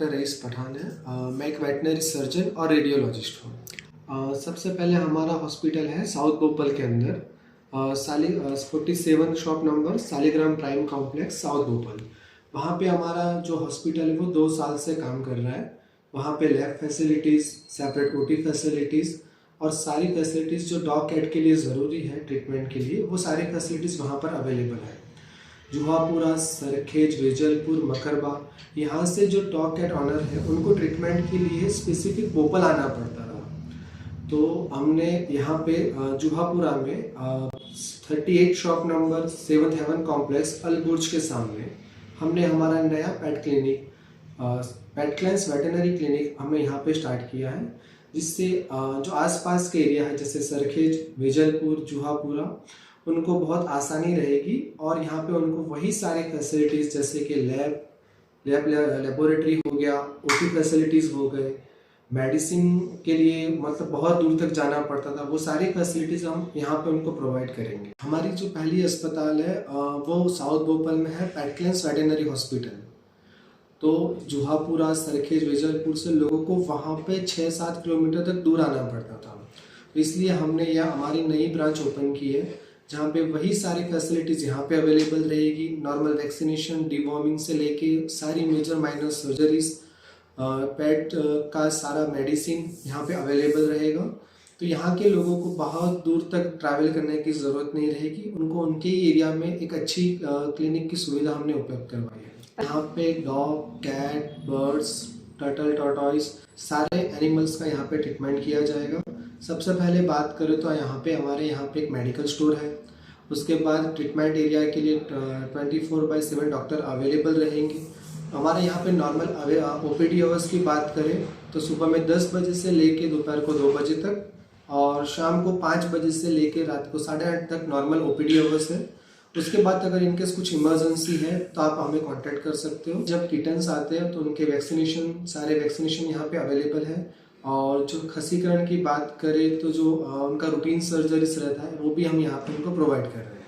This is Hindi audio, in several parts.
डॉक्टर रईस पठान है। मैं एक वेटनरी सर्जन और रेडियोलॉजिस्ट हूँ। सबसे पहले हमारा हॉस्पिटल है साउथ भोपाल के अंदर 47 shop number Saligram prime complex south Bhopal. वहाँ पे हमारा जो हॉस्पिटल है वो 2 साल से काम कर रहा है। वहाँ पे lab facilities, separate OT facilities और सारी फैसिलिटीज़ जो डॉग कैट के लिए ज़रूरी है ट्रीटमेंट के लिए, वो सारी फैसिलिटीज़ वहाँ पर अवेलेबल है। जुहापुरा, सरखेज, वेजलपुर, मकरबा, यहाँ से जो डॉग कैट ऑनर है उनको ट्रीटमेंट के लिए स्पेसिफिक भोपाल आना पड़ता था। तो हमने यहाँ पे जुहापुरा में 38 शॉप नंबर 7 हेवन कॉम्प्लेक्स अलबुर्ज के सामने हमने हमारा नया पेट क्लिनिक पेट क्लेंस वेटनरी क्लिनिक हमने यहाँ पे स्टार्ट किया है, जिससे जो आसपास के एरिया है जैसे सरखेज, वेजलपुर, जुहापुरा, उनको बहुत आसानी रहेगी और यहाँ पे उनको वही सारी फैसिलिटीज़ जैसे कि लेबोरेटरी हो गया, ओटी फैसिलिटीज़ हो गए, मेडिसिन के लिए मतलब बहुत दूर तक जाना पड़ता था, वो सारी फैसिलिटीज़ हम यहाँ पे उनको प्रोवाइड करेंगे। हमारी जो पहली अस्पताल है वो साउथ भोपाल में है पेट क्लेंस वेटनरी हॉस्पिटल। तो जुहापुरा, सरखेज, वेजलपुर से लोगों को वहाँ पे 6-7 किलोमीटर तक दूर आना पड़ता था। इसलिए हमने यह हमारी नई ब्रांच ओपन की है, जहाँ पे वही सारी फैसिलिटीज़ यहाँ पे अवेलेबल रहेगी। नॉर्मल वैक्सीनेशन, डिवॉर्मिंग से लेके सारी मेजर माइनर सर्जरीज, पेट का सारा मेडिसिन यहाँ पे अवेलेबल रहेगा। तो यहाँ के लोगों को बहुत दूर तक ट्रैवल करने की ज़रूरत नहीं रहेगी, उनको उनके एरिया में एक अच्छी क्लिनिक की सुविधा हमने उपलब्ध करवाई है। यहाँ पे dog, cat, birds, turtle, tortoise, सारे एनिमल्स का यहाँ पे ट्रीटमेंट किया जाएगा। सबसे पहले बात करें तो हमारे यहाँ पे एक मेडिकल स्टोर है। उसके बाद ट्रीटमेंट एरिया के लिए 24/7 डॉक्टर अवेलेबल रहेंगे। हमारे यहाँ पे नॉर्मल ओपीडी आवर्स की बात करें तो सुबह में 10 बजे से लेके दोपहर को 2 बजे तक और शाम को 5 बजे से लेके रात को 8:30 तक नॉर्मल ओपीडी आवर्स है। उसके बाद अगर इनकेस कुछ इमरजेंसी है तो आप हमें कांटेक्ट कर सकते हो। जब किटन्स आते हैं तो उनके सारे वैक्सीनेशन यहाँ पे अवेलेबल है। और जो खसीकरण की बात करें तो जो उनका रूटीन सर्जरीज रहता है वो भी हम यहाँ पे उनको प्रोवाइड कर रहे हैं।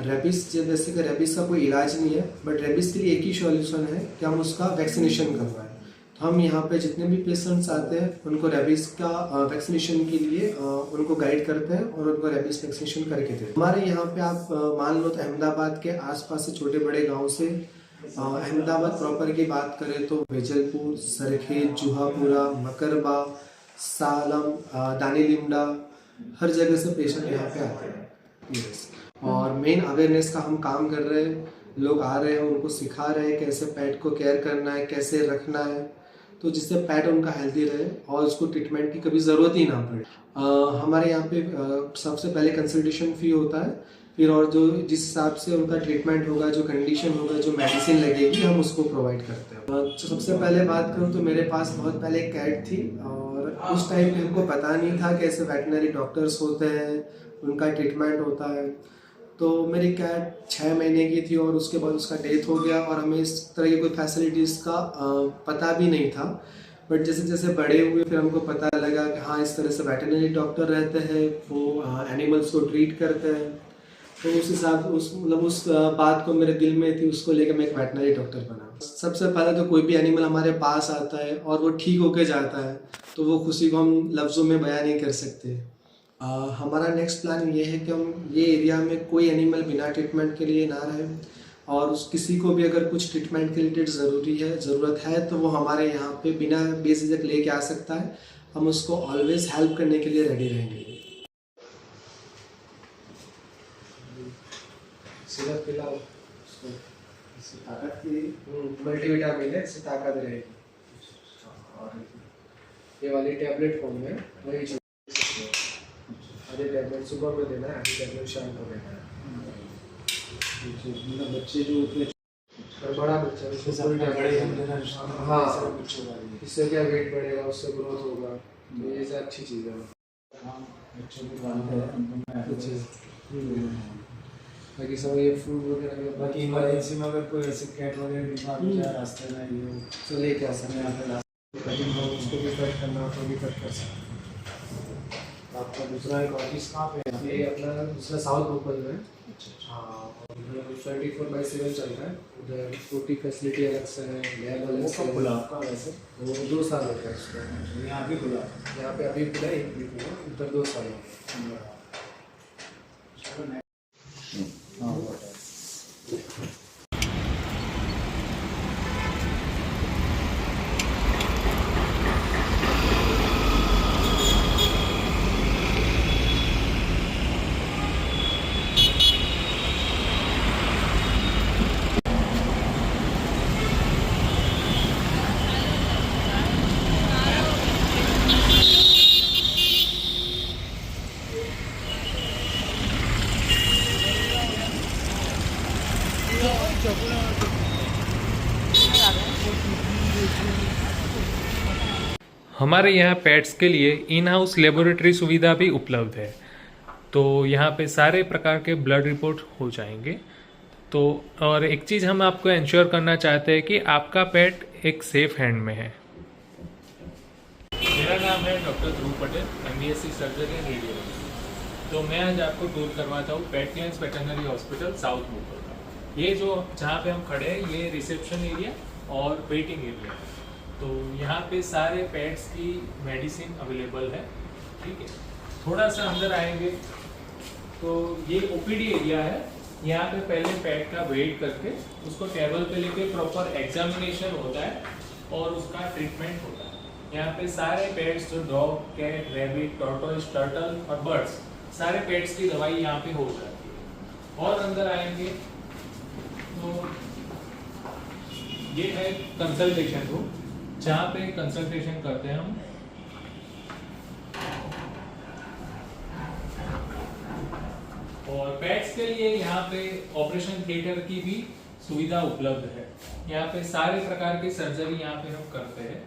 रेबिस, जैसे कि रेबिस का कोई इलाज नहीं है, बट रेबिस के लिए एक ही सॉल्यूशन है कि हम उसका वैक्सीनेशन करवाएं। तो हम यहाँ पे जितने भी पेशेंट्स आते हैं उनको रेबिस का वैक्सीनेशन के लिए उनको गाइड करते हैं और उनको रेबिस वैक्सीनेशन करके देते हैं। हमारे यहाँ पे आप मान लो तो अहमदाबाद के आसपास से छोटे बड़े गाँव से अहमदाबाद प्रॉपर की बात करें तो वेजलपुर, सरखेज, जुहापुरा, मकरबा, सालम, दानीलिमडा, हर जगह से पेशेंट यहाँ पे आते हैं। यस, और मेन अवेयरनेस का हम काम कर रहे हैं। लोग आ रहे हैं, उनको सिखा रहे हैं कैसे पेट को केयर करना है, कैसे रखना है, तो जिससे पेट उनका हेल्दी रहे और उसको ट्रीटमेंट की कभी ज़रूरत ही ना पड़े। हमारे यहाँ पे सबसे पहले कंसल्टेशन फ़ी होता है, फिर और जो जिस हिसाब से उनका ट्रीटमेंट होगा, जो कंडीशन होगा, जो मेडिसिन लगेगी, हम उसको प्रोवाइड करते हैं। तो सबसे पहले बात करूँ तो मेरे पास बहुत पहले कैट थी और उस टाइम पे हमको पता नहीं था कैसे वेटनरी डॉक्टर्स होते हैं, उनका ट्रीटमेंट होता है। तो मेरी कैट 6 महीने की थी और उसके बाद उसका डेथ हो गया और हमें इस तरह की कोई फैसिलिटीज़ का पता भी नहीं था। बट जैसे जैसे बड़े हुए फिर हमको पता लगा कि हाँ, इस तरह से वेटरनरी डॉक्टर रहते हैं, वो एनिमल्स को ट्रीट करते हैं। तो उस हिसाब उस बात को मेरे दिल में थी, उसको लेकर मैं एक वेटनरी डॉक्टर बना। सबसे पहले तो कोई भी एनिमल हमारे पास आता है और वो ठीक होके जाता है तो वो खुशी को हम लफ्ज़ों में बयां नहीं कर सकते। हमारा नेक्स्ट प्लान ये है कि हम ये एरिया में कोई एनिमल बिना ट्रीटमेंट के लिए ना रहे और किसी को भी अगर कुछ ट्रीटमेंट के रिलेटेड ज़रूरत है तो वो हमारे यहाँ पे बिना बेझिझक लेके आ सकता है। हम उसको ऑलवेज हेल्प करने के लिए रेडी रहेंगे। सिरप पिलाओ उसको, इससे ताकत की मल्टीविटामिन है, इससे ताकत रहेगी। और ये वाली टैबलेट फॉर्म में वही आधे टैबलेट सुबह में देना है, आधे टैबलेट शाम को देना है। मतलब बच्चे जो उतने बड़ा बच्चा हाँ, इससे क्या वेट बढ़ेगा, उससे ग्रोथ होगा, तो ये सब अच्छी चीज़ है। बाकी सब ये फ्रूट वगैरह, बाकी इमरजेंसी में अगर कोई ऐसे कैट वगैरह बीमार हो जाए रास्ते में ये तो लेके आ सकते हैं, उसको भी कट करना हो तो भी कट कर सकते हैं। आपका दूसरा एक ऑफिस कहाँ पे है? ये अपना दूसरा साउथ भोपाल में है। अच्छा। हाँ, और उधर 24/7 चल रहा है। उधर छोटी फैसिलिटी अलग से है, लैब अलग वो से कब है। खुला आपका वैसे? वो 2 साल हो गया उसको। यहाँ भी खुला? यहाँ पे अभी खुला है, 1 वीक हुआ, उधर 2 साल हो गए। चलो next। हाँ वो है। हमारे यहाँ पेट्स के लिए इन हाउस लेबोरेटरी सुविधा भी उपलब्ध है। तो यहाँ पे सारे प्रकार के ब्लड रिपोर्ट हो जाएंगे। तो और एक चीज़ हम आपको इंश्योर करना चाहते हैं कि आपका पेट एक सेफ हैंड में है। मेरा नाम है doctor Dhruv Patel, MBSc surgery and radiology. तो मैं आज आपको टूर करवाता हूँ पेटलाइंस वेटरनरी हॉस्पिटल साउथ भोपाल का। ये जो जहाँ पे हम खड़े हैं ये रिसेप्शन एरिया और वेटिंग एरिया है। तो यहाँ पे सारे पेट्स की मेडिसिन अवेलेबल है, ठीक है। थोड़ा सा अंदर आएंगे तो ये OPD एरिया है। यहाँ पे पहले पेट का वेट करके उसको टेबल पे लेके प्रॉपर एग्जामिनेशन होता है और उसका ट्रीटमेंट होता है। यहाँ पे सारे पेट्स जो dog, cat, rabbit, tortoise, turtle और बर्ड्स, सारे पेट्स की दवाई यहाँ पे हो जाती है। और अंदर आएंगे तो ये है कंसल्टेशन रूम, जहाँ पे कंसल्टेशन करते हैं हम। और पेट्स के लिए यहाँ पे ऑपरेशन थिएटर की भी सुविधा उपलब्ध है। यहाँ पे सारे प्रकार की सर्जरी यहाँ पे हम करते हैं।